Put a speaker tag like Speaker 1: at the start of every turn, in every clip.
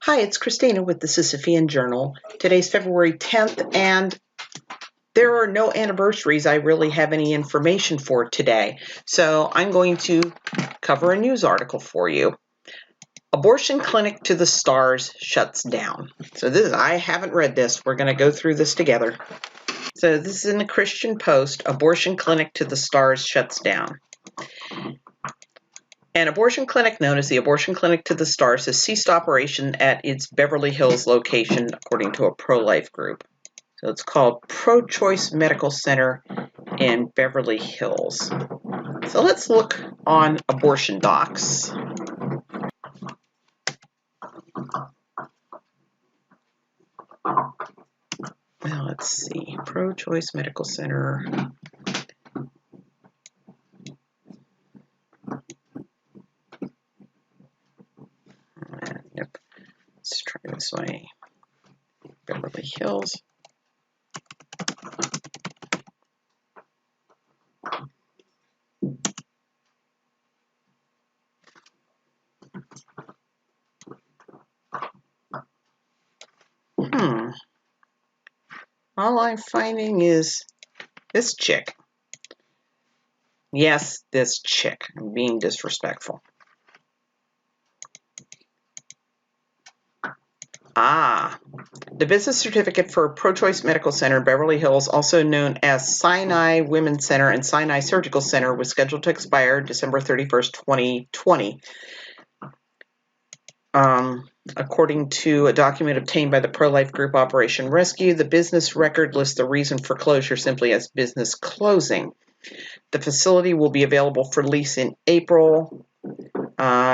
Speaker 1: Hi, it's Christina with the Sisyphean Journal. Today's February 10th, and there are no anniversaries I really have any information for today. So I'm going to cover a news article for you. Abortion clinic to the stars shuts down. So I haven't read this. We're going to go through this together. So this is in the Christian Post. Abortion clinic to the stars shuts down. An abortion clinic known as the Abortion Clinic to the Stars has ceased operation at its Beverly Hills location, according to a pro-life group. So it's called Pro-Choice Medical Center in Beverly Hills. So let's look on abortion docs. Well, let's see. Pro-Choice Medical Center. Yep. Let's try this way. Beverly Hills. All I'm finding is this chick. Yes, this chick. I'm being disrespectful. The business certificate for Pro-Choice Medical Center, Beverly Hills, also known as Sinai Women's Center and Sinai Surgical Center, was scheduled to expire December 31st, 2020. According to a document obtained by the pro-life group Operation Rescue, the business record lists the reason for closure simply as business closing. The facility will be available for lease in April.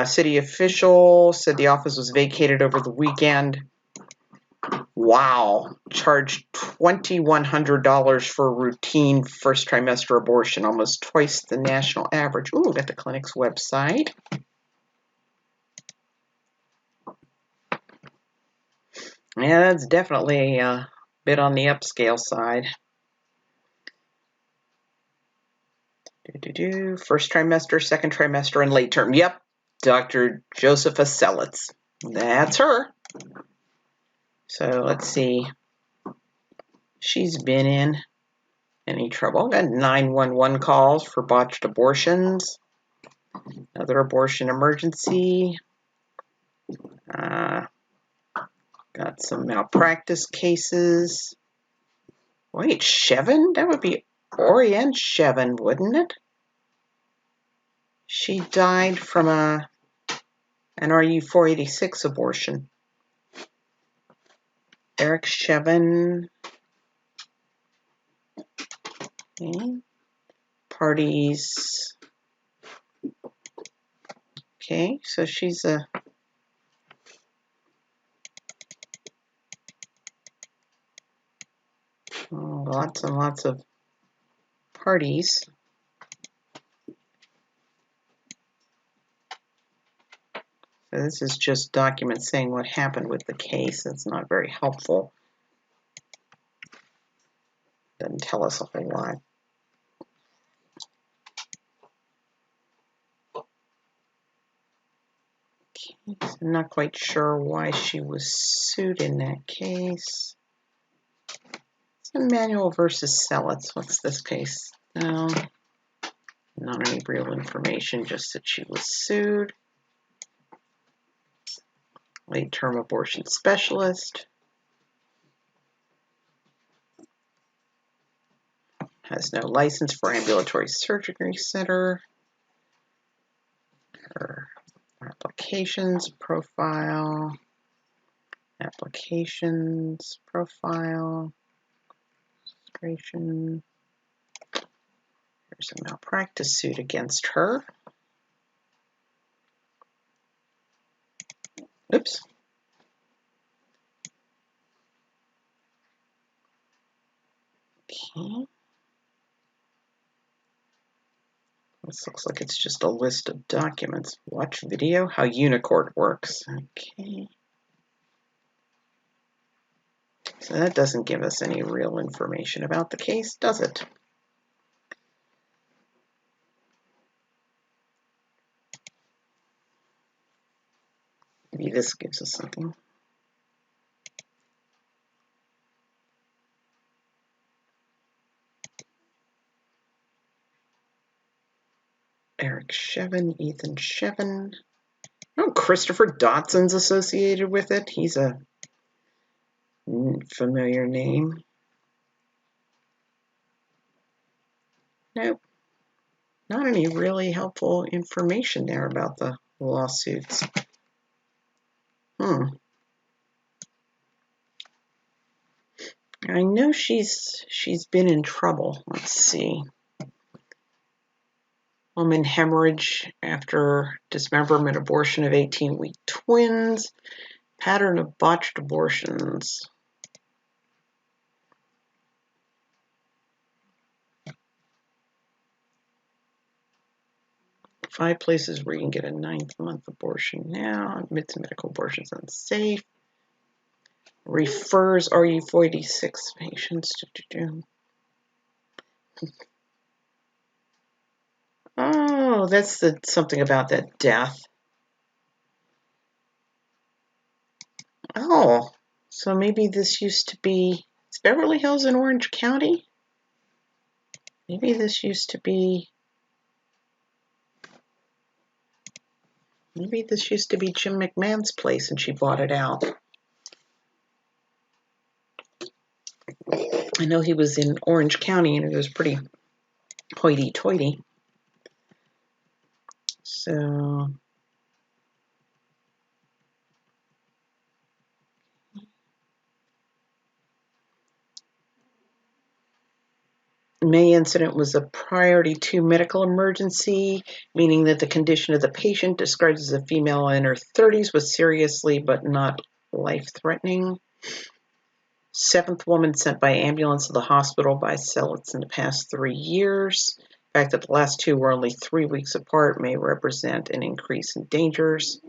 Speaker 1: City official said the office was vacated over the weekend. Wow, charged $2,100 for routine first trimester abortion, almost twice the national average. Ooh, got the clinic's website. Yeah, that's definitely a bit on the upscale side. First trimester, second trimester, and late term. Yep, Dr. Josepha Seletz. That's her. So let's see. She's been in any trouble. Got 911 calls for botched abortions. Another abortion emergency. Got some malpractice cases. Wait, Shevin? That would be Oriane Shevin, wouldn't it? She died from an RU486 abortion. Eric Shevin. Okay. Parties. Okay, so she's a lots and lots of parties. So this is just documents saying what happened with the case. It's not very helpful. Doesn't tell us a whole lot. Okay, so I'm not quite sure why she was sued in that case. It's Emmanuel versus Seletz. What's this case? No, not any real information, just that she was sued. Late-term abortion specialist. Has no license for ambulatory surgery center. Her applications, profile. Applications, profile. Registration. There's a malpractice suit against her. Oops. Okay. This looks like it's just a list of documents. Watch video, how Unicord works. Okay. So that doesn't give us any real information about the case, does it? Maybe this gives us something. Eric Shevin, Ethan Shevin. Oh, Christopher Dotson's associated with it. He's a familiar name. Nope. Not any really helpful information there about the lawsuits. I know she's been in trouble. Let's see. Woman hemorrhage after dismemberment abortion of 18-week twins. Pattern of botched abortions. Five places where you can get a 9th-month abortion now. Admits medical abortions unsafe. Refers RU46 patients to Oh, that's something about that death. Oh, so maybe this used to be, is Beverly Hills in Orange County? Maybe this used to be Jim McMahon's place and she bought it out. I know he was in Orange County and it was pretty hoity-toity. So, May incident was a priority 2 medical emergency, meaning that the condition of the patient, described as a female in her 30s, was seriously but not life-threatening. 7th woman sent by ambulance to the hospital by Seletz in the past 3 years. The fact that the last 2 were only 3 weeks apart may represent an increase in dangers.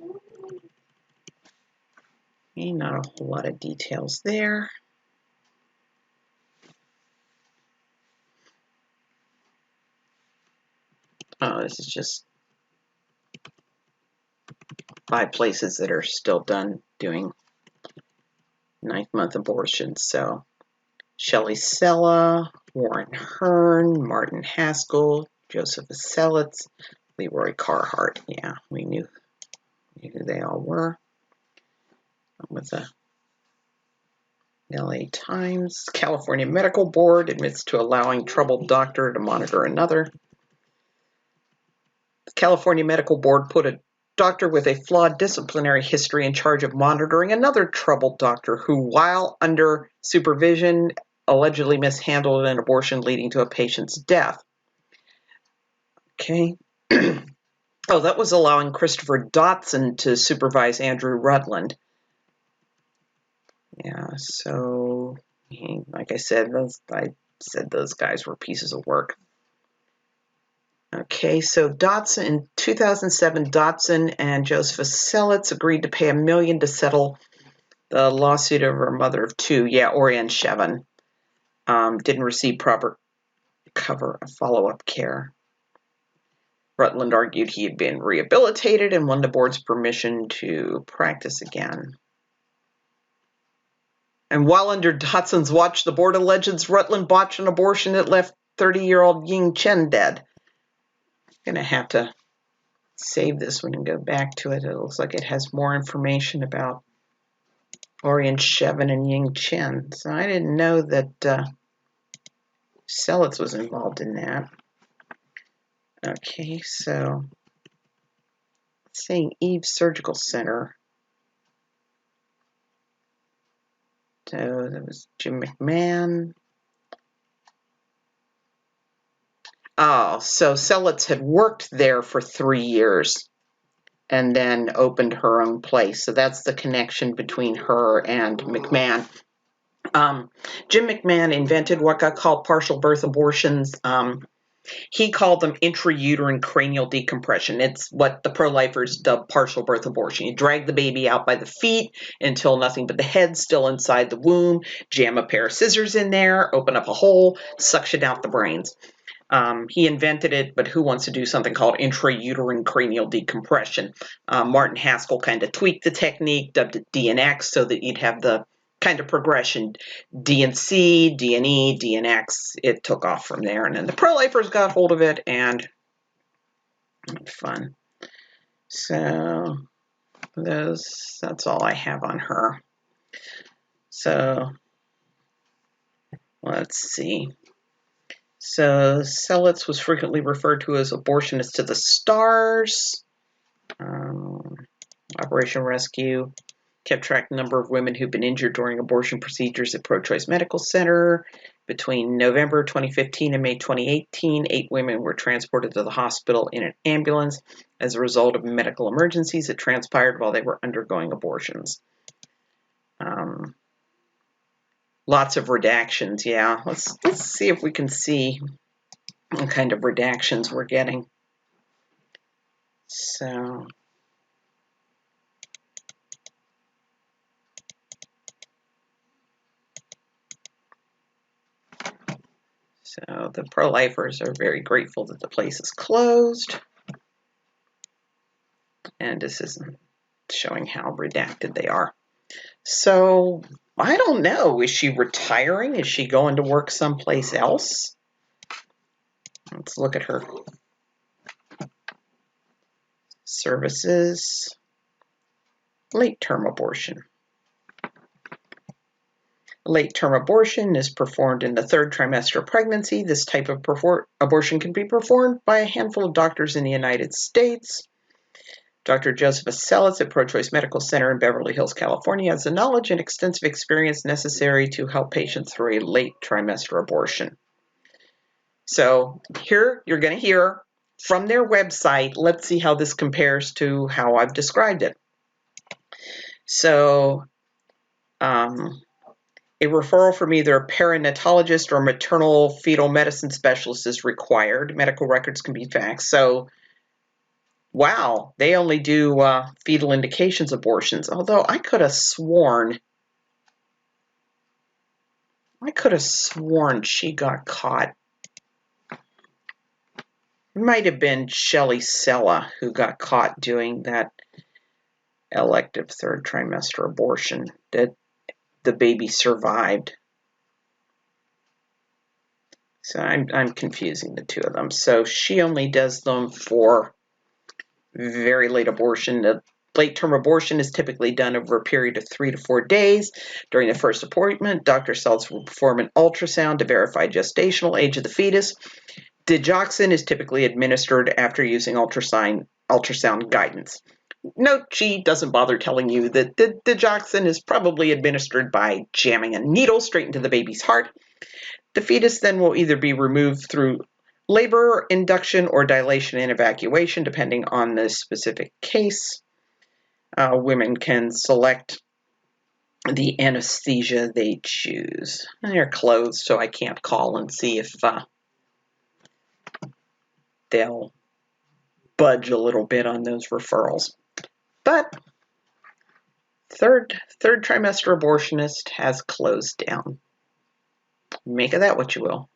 Speaker 1: Okay, not a whole lot of details there. Oh, this is just 5 places that are still doing 9th-month abortions. So Shelley Sella, Warren Hearn, Martin Haskell, Josepha Seletz, Leroy Carhart. Yeah, we knew who they all were. With the LA Times, California Medical Board admits to allowing troubled doctor to monitor another. The California Medical Board put a doctor with a flawed disciplinary history in charge of monitoring another troubled doctor who, while under supervision, allegedly mishandled an abortion leading to a patient's death. Okay. Oh, that was allowing Christopher Dotson to supervise Andrew Rutland. Yeah, so like I said, those guys were pieces of work. Okay, so Dotson, in 2007, Dotson and Josepha Seletz agreed to pay $1 million to settle the lawsuit of her mother of 2. Yeah, Orianne Shevin didn't receive proper follow-up care. Rutland argued he had been rehabilitated and won the board's permission to practice again. And while under Dotson's watch, the board alleges Rutland botched an abortion that left 30-year-old Ying Chen dead. I'm going to have to save this one and go back to it. It looks like it has more information about Orianne Shevin and Ying Chen. So I didn't know that Seletz was involved in that. Okay, so it's saying Eve Surgical Center. So that was Jim McMahon. Oh, so Seletz had worked there for 3 years and then opened her own place. So that's the connection between her and McMahon. Jim McMahon invented what got called partial birth abortions. He called them intrauterine cranial decompression. It's what the pro-lifers dub partial birth abortion. You drag the baby out by the feet until nothing but the head's still inside the womb, jam a pair of scissors in there, open up a hole, suction out the brains. He invented it, but who wants to do something called intrauterine cranial decompression? Martin Haskell kind of tweaked the technique, dubbed it DNX, so that you'd have the kind of progression, DNC, DNE, DNX. It took off from there, and then the pro-lifers got hold of it and Fun. So that's all I have on her. So let's see. So Seletz was frequently referred to as abortionist to the stars. Operation Rescue kept track of the number of women who've been injured during abortion procedures at Pro-Choice Medical Center. Between November 2015 and May 2018, 8 women were transported to the hospital in an ambulance as a result of medical emergencies that transpired while they were undergoing abortions. Lots of redactions, yeah. Let's see if we can see what kind of redactions we're getting. So the pro-lifers are very grateful that the place is closed. And this isn't showing how redacted they are. So I don't know. Is she retiring? Is she going to work someplace else? Let's look at her services. Late-term abortion. Late-term abortion is performed in the 3rd trimester of pregnancy. This type of abortion can be performed by a handful of doctors in the United States. Dr. Josepha Seletz at Pro-Choice Medical Center in Beverly Hills, California, has the knowledge and extensive experience necessary to help patients through a late trimester abortion. So here you're going to hear from their website. Let's see how this compares to how I've described it. So a referral from either a perinatologist or maternal fetal medicine specialist is required. Medical records can be faxed. So, wow, they only do fetal indications abortions. Although I could have sworn she got caught. It might have been Shelley Sella who got caught doing that elective 3rd trimester abortion that the baby survived. So I'm confusing the two of them. So she only does them for very late abortion. The late-term abortion is typically done over a period of 3 to 4 days. During the first appointment, Dr. Seletz will perform an ultrasound to verify gestational age of the fetus. Digoxin is typically administered after using ultrasound guidance. Note, she doesn't bother telling you that the digoxin is probably administered by jamming a needle straight into the baby's heart. The fetus then will either be removed through labor, induction, or dilation and evacuation, depending on the specific case. Women can select the anesthesia they choose. They're closed, so I can't call and see if they'll budge a little bit on those referrals. But third trimester abortionist has closed down. Make of that what you will.